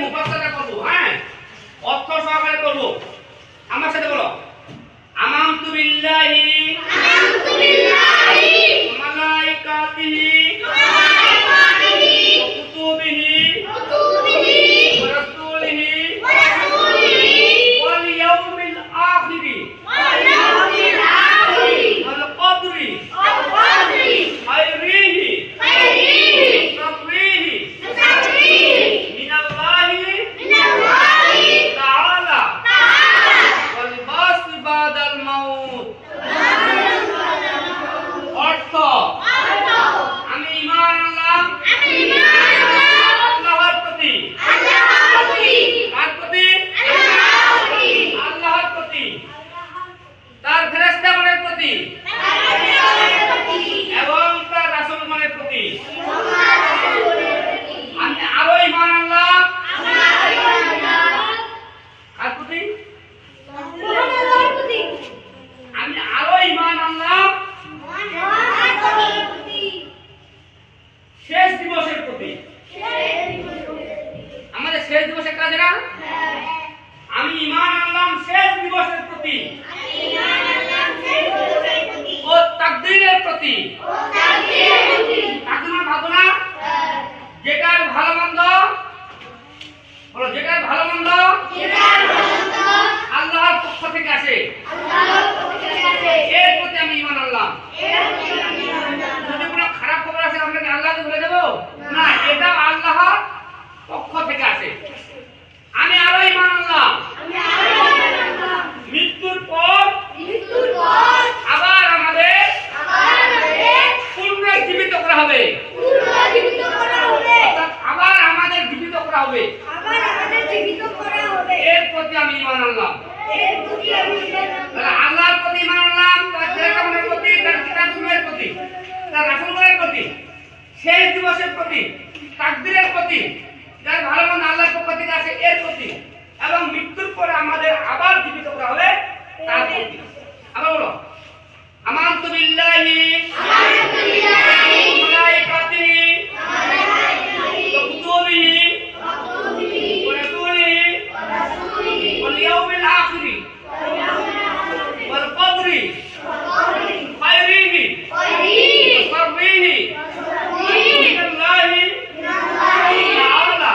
মুফাসসালা করব, হ্যাঁ, অর্থ সহকারে করব। আমার সাথে বলো, আমানতু বিল্লাহি মালাইকাতিহি কুতুবিহি ওয়া রাসূলিহি ওয়াল ইয়াউমিল আখিরি ওয়াল কদরি খায়রিহি শাররিহি মিনাল্লাহি তাআলা ওয়াল বাসি বাদাল মাউত। অর্থ, আমি ঈমান আনলাম আল্লাহর প্রতি। কার প্রতি? আল্লাহর প্রতি, তার ফেরেশতাগণের প্রতি এবং তার রাসূলগণের প্রতি। আমি আরো ঈমান আনলাম কার প্রতি? আমি আরো ঈমান আনলাম শেষ দিবসের প্রতি। আমাদের শেষ দিবস একটা আছে না? আমি ঈমান আনলাম শেষ দিবসের প্রতি ও তাকদীরের প্রতি। তাকদীর ভাবো না, যেটার ভালো মন্দ, বলো, যেটার ভালো মন্দ আল্লাহর পক্ষ থেকে আসে, এর প্রতি আমি ঈমান আনলাম। যদি কোনো খারাপ খবর আসে আমরা কি আল্লাহকে ভুলে যাব? না, এটা আল্লাহর পক্ষ থেকে আসে। আমি আরো ঈমান আনলাম মৃত্যুর পর আবার আমাদের পুনর্জীবিত করা হবে, অর্থাৎ আবার আমাদের জীবিত করা হবে, এর প্রতি আমি ঈমান আনলাম। আল্লাহর প্রতি ঈমান আনলাম, তার ফেরেশতাগণের প্রতি, তার কিতাবগুলোর প্রতি, তার রাসূলগণের প্রতি, শেষ দিবসের প্রতি, তাকদীরের প্রতি, যার ভালো মন্দ আল্লাহর পক্ষ থেকে আসে, এর প্রতি, এবং মৃত্যুর পরে আমাদের আবার জীবিত করা হবে তার প্রতি। আবার বলো, আমানতু বিল্লাহি মালাইকাতিহি কুতুবিহি ওয়া রাসূলিহি ওয়াল ইয়াউমিল আখিরি ওয়াল কদরি খায়রিহি শাররিহি মিনাল্লাহি তাআলা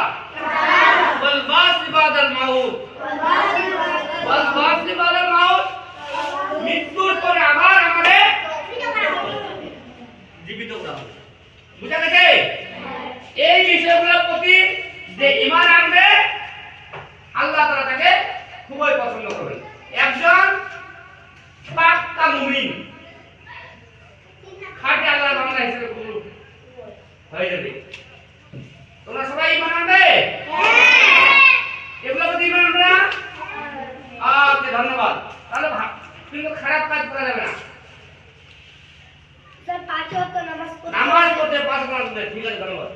ওয়াল বাসি বাদাল মাউত। ওয়াল বাসি বাদাল মাউত, মৃত্যুর পরে আবার আমাদের জীবিত করা হবে। বুঝা গেছে? এই বিষয়গুলোর প্রতি যে ঈমান আনবে আল্লাহ তাআলা তাকে খুবই পছন্দ করবেন। একজন পাক্কা মুমিন খাঁটি আল্লাহর বান্দা হিসেবে কবুল হয়ে যাবে। তোমরা সবাই ঈমান আনবে? এগুলোর প্রতি ঈমান আনবে না? ওকে, ধন্যবাদ। তাহলে কিন্তু খারাপ কাজ করা যাবে না। নামাজ পড়তে 5 ওয়াক্ত, ঠিক আছে, ধন্যবাদ।